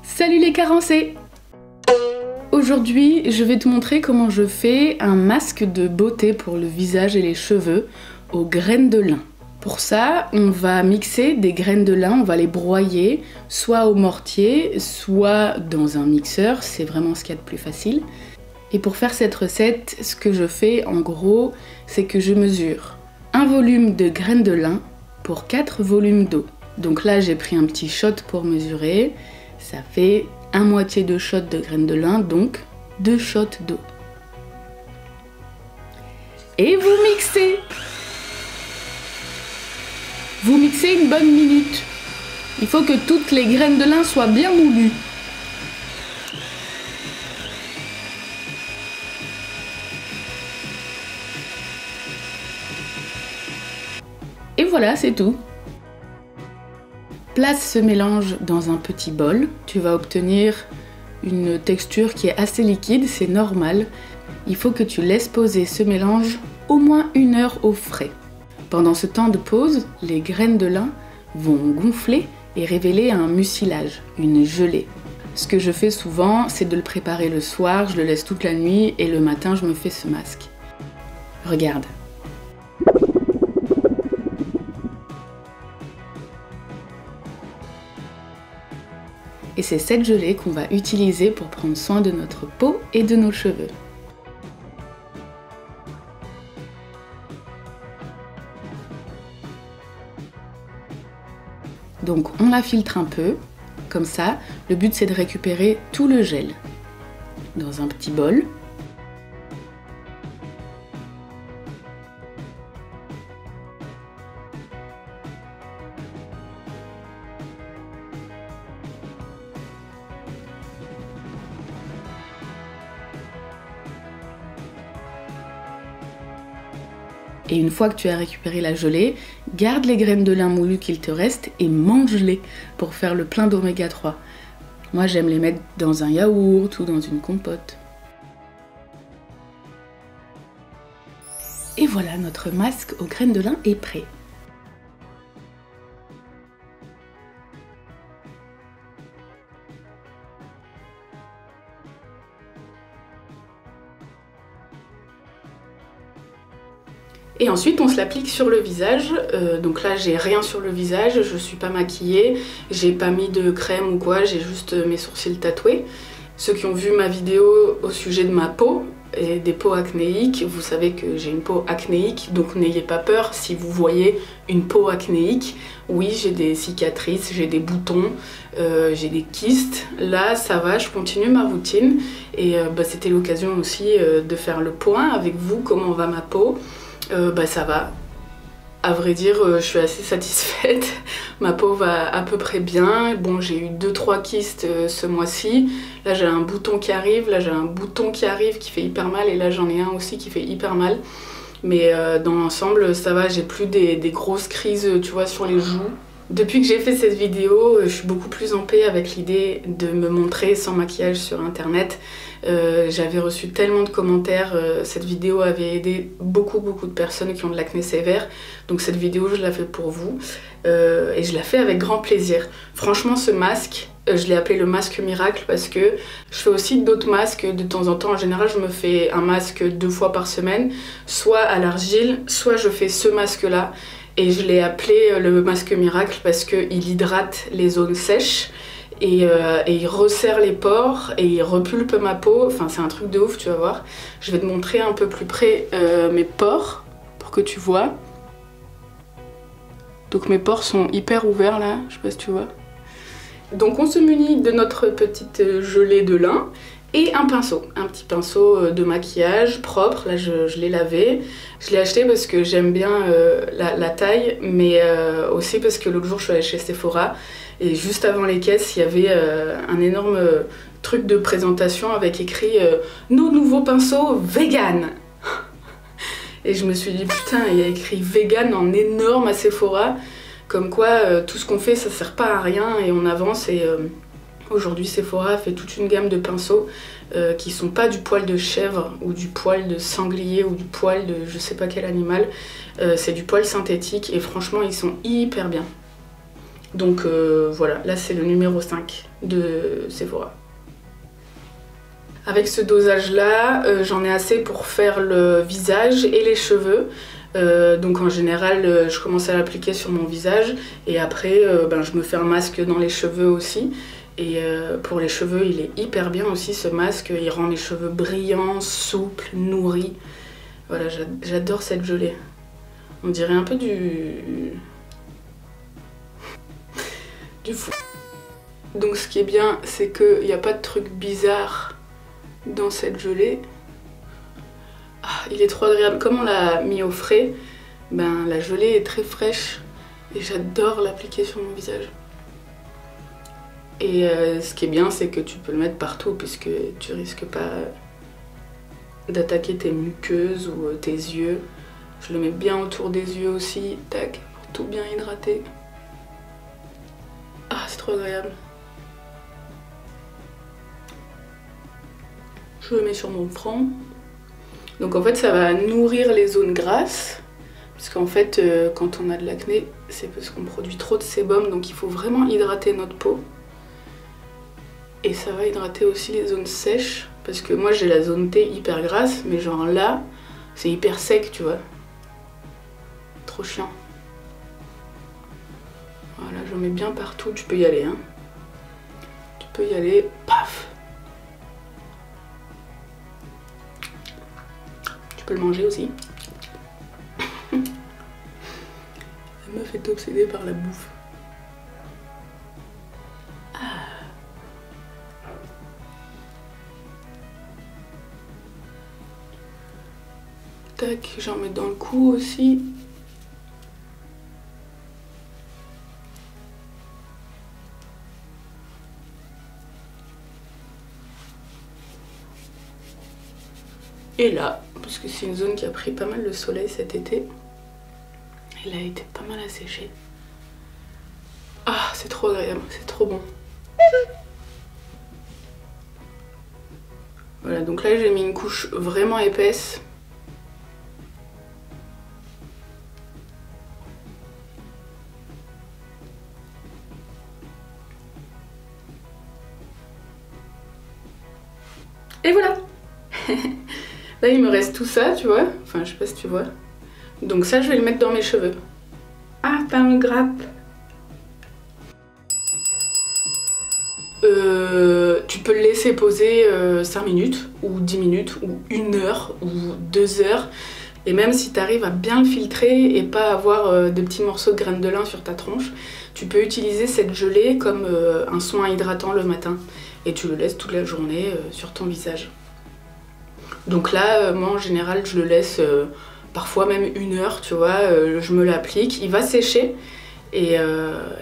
Salut les carencés! Aujourd'hui, je vais te montrer comment je fais un masque de beauté pour le visage et les cheveux aux graines de lin. Pour ça, on va mixer des graines de lin, on va les broyer, soit au mortier, soit dans un mixeur, c'est vraiment ce qu'il y a de plus facile. Et pour faire cette recette, ce que je fais en gros, c'est que je mesure un volume de graines de lin pour 4 volumes d'eau. Donc là, j'ai pris un petit shot pour mesurer, ça fait un moitié de shot de graines de lin, donc 2 shots d'eau. Et vous mixez! Vous mixez une bonne minute. Il faut que toutes les graines de lin soient bien moulues. Et voilà, c'est tout. Place ce mélange dans un petit bol. Tu vas obtenir une texture qui est assez liquide, c'est normal. Il faut que tu laisses poser ce mélange au moins 1 heure au frais. Pendant ce temps de pause, les graines de lin vont gonfler et révéler un mucilage, une gelée. Ce que je fais souvent, c'est de le préparer le soir, je le laisse toute la nuit et le matin, je me fais ce masque. Regarde. Et c'est cette gelée qu'on va utiliser pour prendre soin de notre peau et de nos cheveux. Donc on la filtre un peu, comme ça. Le but c'est de récupérer tout le gel dans un petit bol. Et une fois que tu as récupéré la gelée, garde les graines de lin moulues qu'il te reste et mange-les pour faire le plein d'oméga 3. Moi j'aime les mettre dans un yaourt ou dans une compote. Et voilà, notre masque aux graines de lin est prêt. Et ensuite on se l'applique sur le visage, donc là j'ai rien sur le visage, je suis pas maquillée, j'ai pas mis de crème ou quoi, j'ai juste mes sourcils tatoués. Ceux qui ont vu ma vidéo au sujet de ma peau et des peaux acnéiques, vous savez que j'ai une peau acnéique, donc n'ayez pas peur si vous voyez une peau acnéique. Oui, j'ai des cicatrices, j'ai des boutons, j'ai des kystes. Là ça va, je continue ma routine et c'était l'occasion aussi de faire le point avec vous, comment va ma peau. Ça va. À vrai dire, je suis assez satisfaite. Ma peau va à peu près bien. Bon, j'ai eu 2-3 kystes ce mois-ci. Là, j'ai un bouton qui arrive. Là, j'ai un bouton qui arrive qui fait hyper mal. Et là, j'en ai un aussi qui fait hyper mal. Mais dans l'ensemble, ça va. J'ai plus des grosses crises, tu vois, sur les joues. Depuis que j'ai fait cette vidéo, je suis beaucoup plus en paix avec l'idée de me montrer sans maquillage sur internet. J'avais reçu tellement de commentaires, cette vidéo avait aidé beaucoup de personnes qui ont de l'acné sévère. Donc cette vidéo, je la fais pour vous et je la fais avec grand plaisir. Franchement, ce masque, je l'ai appelé le masque miracle parce que je fais aussi d'autres masques de temps en temps. En général, je me fais un masque 2 fois par semaine, soit à l'argile, soit je fais ce masque-là. Et je l'ai appelé le masque miracle parce qu'il hydrate les zones sèches et il resserre les pores et il repulpe ma peau. Enfin, c'est un truc de ouf, tu vas voir. Je vais te montrer un peu plus près mes pores pour que tu vois. Donc mes pores sont hyper ouverts là, je sais pas si tu vois. Donc on se munit de notre petite gelée de lin et un petit pinceau de maquillage propre. Là je l'ai lavé, je l'ai acheté parce que j'aime bien la taille, mais aussi parce que l'autre jour je suis allée chez Sephora et juste avant les caisses il y avait un énorme truc de présentation avec écrit nos nouveaux pinceaux vegan. Et je me suis dit putain, il y a écrit vegan en énorme à Sephora, comme quoi tout ce qu'on fait ça sert pas à rien et on avance. Et aujourd'hui Sephora fait toute une gamme de pinceaux qui sont pas du poil de chèvre ou du poil de sanglier ou du poil de je sais pas quel animal, c'est du poil synthétique et franchement ils sont hyper bien. Donc voilà, là c'est le numéro 5 de Sephora. Avec ce dosage là, j'en ai assez pour faire le visage et les cheveux. Donc en général, je commence à l'appliquer sur mon visage et après je me fais un masque dans les cheveux aussi. Et pour les cheveux, il est hyper bien aussi ce masque, il rend les cheveux brillants, souples, nourris. Voilà, j'adore cette gelée. On dirait un peu du fou. Donc ce qui est bien, c'est qu'il n'y a pas de truc bizarre dans cette gelée. Ah, il est trop agréable. Comme on l'a mis au frais, la gelée est très fraîche et j'adore l'appliquer sur mon visage. Et ce qui est bien, c'est que tu peux le mettre partout puisque tu risques pas d'attaquer tes muqueuses ou tes yeux. Je le mets bien autour des yeux aussi, tac, pour tout bien hydrater. Ah, c'est trop agréable. Je le mets sur mon front. Donc en fait, ça va nourrir les zones grasses. Parce qu'en fait, quand on a de l'acné, c'est parce qu'on produit trop de sébum, donc il faut vraiment hydrater notre peau. Et ça va hydrater aussi les zones sèches, parce que moi j'ai la zone T hyper grasse, mais genre là, c'est hyper sec, tu vois. Trop chiant. Voilà, j'en mets bien partout, tu peux y aller, hein. Tu peux y aller, paf. Tu peux le manger aussi. La meuf est obsédée par la bouffe. Tac, j'en mets dans le cou aussi. Et là, parce que c'est une zone qui a pris pas mal de soleil cet été, elle a été pas mal asséchée. Ah, c'est trop agréable, c'est trop bon. Voilà, donc là j'ai mis une couche vraiment épaisse. Et voilà. Là il me reste tout ça, tu vois. Enfin je sais pas si tu vois. Donc ça je vais le mettre dans mes cheveux. Ah, pas me grappe. Tu peux le laisser poser 5 minutes ou 10 minutes ou 1 heure ou 2 heures. Et même si tu arrives à bien le filtrer et pas avoir de petits morceaux de graines de lin sur ta tronche, tu peux utiliser cette gelée comme un soin hydratant le matin. Et tu le laisses toute la journée sur ton visage. Donc là, moi en général, je le laisse parfois même 1 heure, tu vois, je me l'applique, il va sécher. Et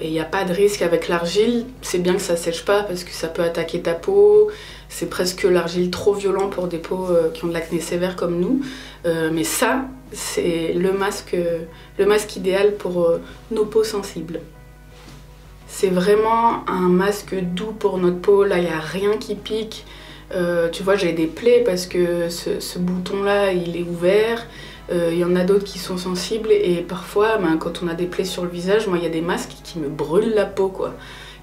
il n'y a pas de risque avec l'argile, c'est bien que ça sèche pas parce que ça peut attaquer ta peau, c'est presque l'argile trop violent pour des peaux qui ont de l'acné sévère comme nous. Mais ça, c'est le masque idéal pour nos peaux sensibles. C'est vraiment un masque doux pour notre peau, là il n'y a rien qui pique. Tu vois, j'ai des plaies parce que ce bouton là il est ouvert. Il y en a d'autres qui sont sensibles et parfois quand on a des plaies sur le visage, moi il y a des masques qui me brûlent la peau quoi.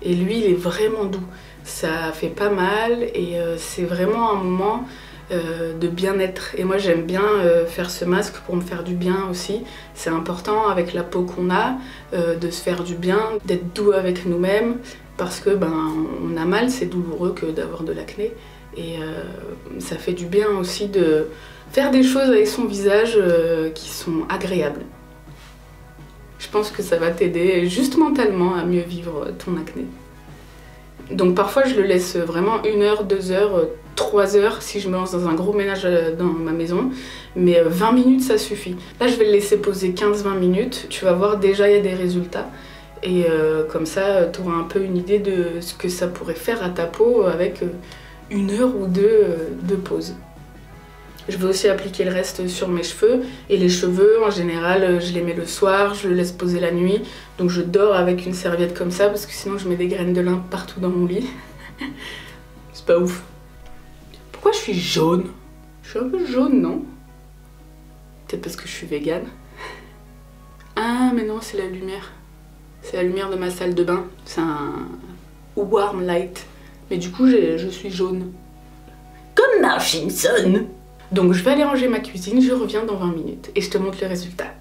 Et lui il est vraiment doux, ça fait pas mal et c'est vraiment un moment de bien-être. Et moi j'aime bien faire ce masque pour me faire du bien aussi. C'est important avec la peau qu'on a de se faire du bien, d'être doux avec nous-mêmes parce que on a mal, c'est douloureux que d'avoir de l'acné et ça fait du bien aussi de faire des choses avec son visage qui sont agréables. Je pense que ça va t'aider juste mentalement à mieux vivre ton acné. Donc parfois je le laisse vraiment 1 heure, 2 heures, 3 heures si je me lance dans un gros ménage dans ma maison. Mais 20 minutes ça suffit. Là je vais le laisser poser 15-20 minutes. Tu vas voir déjà il y a des résultats. Et comme ça tu auras un peu une idée de ce que ça pourrait faire à ta peau avec 1 heure ou 2 de pause. Je vais aussi appliquer le reste sur mes cheveux. Et les cheveux, en général, je les mets le soir, je le laisse poser la nuit. Donc je dors avec une serviette comme ça, parce que sinon je mets des graines de lin partout dans mon lit. C'est pas ouf. Pourquoi je suis jaune? Je suis un peu jaune, non? Peut-être parce que je suis végane. Ah, mais non, c'est la lumière. C'est la lumière de ma salle de bain. C'est un warm light. Mais du coup, je suis jaune. Comme Marge Simpson. Donc je vais aller ranger ma cuisine, je reviens dans 20 minutes et je te montre le résultat.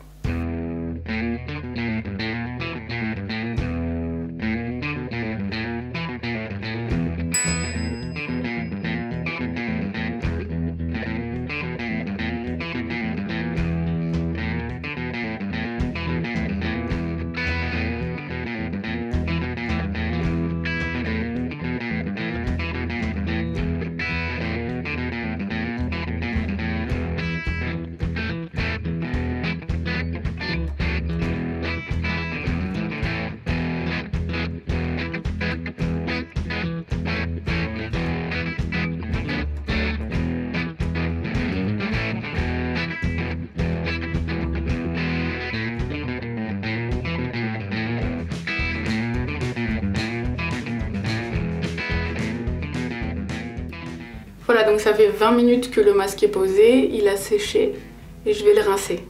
Voilà, donc ça fait 20 minutes que le masque est posé, il a séché et je vais le rincer.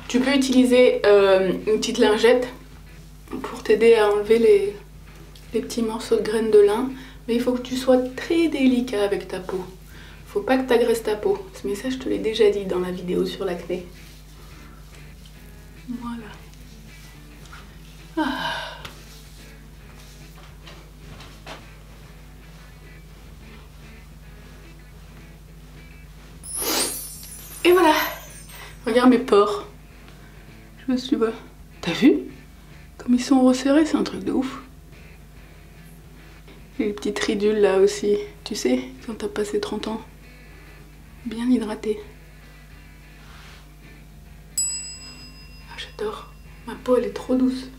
Tu peux utiliser une petite lingette pour t'aider à enlever les petits morceaux de graines de lin, mais il faut que tu sois très délicat avec ta peau. Faut pas que tu agresses ta peau. Mais ça, je te l'ai déjà dit dans la vidéo sur l'acné. Voilà. Ah. Et voilà, regarde mes pores. Je me suis... T'as vu? Comme ils sont resserrés, c'est un truc de ouf. Et les petites ridules là aussi, tu sais, quand t'as passé 30 ans. Bien hydraté. Ah, j'adore. Ma peau, elle est trop douce.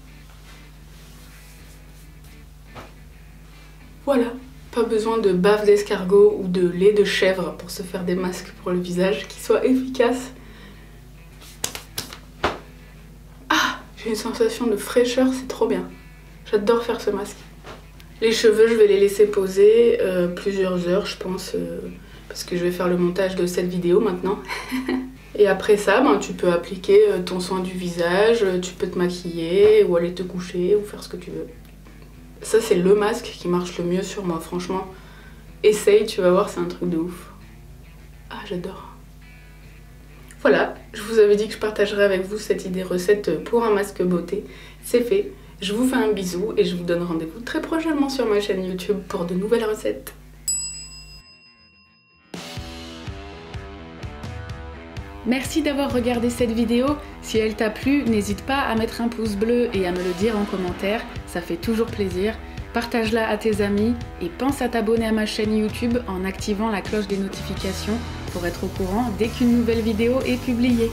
Voilà. Pas besoin de bave d'escargot ou de lait de chèvre pour se faire des masques pour le visage qui soient efficaces. Ah, j'ai une sensation de fraîcheur, c'est trop bien. J'adore faire ce masque. Les cheveux, je vais les laisser poser plusieurs heures, je pense, parce que je vais faire le montage de cette vidéo maintenant. Et après ça, ben, tu peux appliquer ton soin du visage, tu peux te maquiller ou aller te coucher ou faire ce que tu veux. Ça, c'est le masque qui marche le mieux sur moi, franchement. Essaye, tu vas voir, c'est un truc de ouf. Ah, j'adore. Voilà, je vous avais dit que je partagerais avec vous cette idée recette pour un masque beauté. C'est fait. Je vous fais un bisou et je vous donne rendez-vous très prochainement sur ma chaîne YouTube pour de nouvelles recettes. Merci d'avoir regardé cette vidéo. Si elle t'a plu, n'hésite pas à mettre un pouce bleu et à me le dire en commentaire, ça fait toujours plaisir. Partage-la à tes amis et pense à t'abonner à ma chaîne YouTube en activant la cloche des notifications pour être au courant dès qu'une nouvelle vidéo est publiée.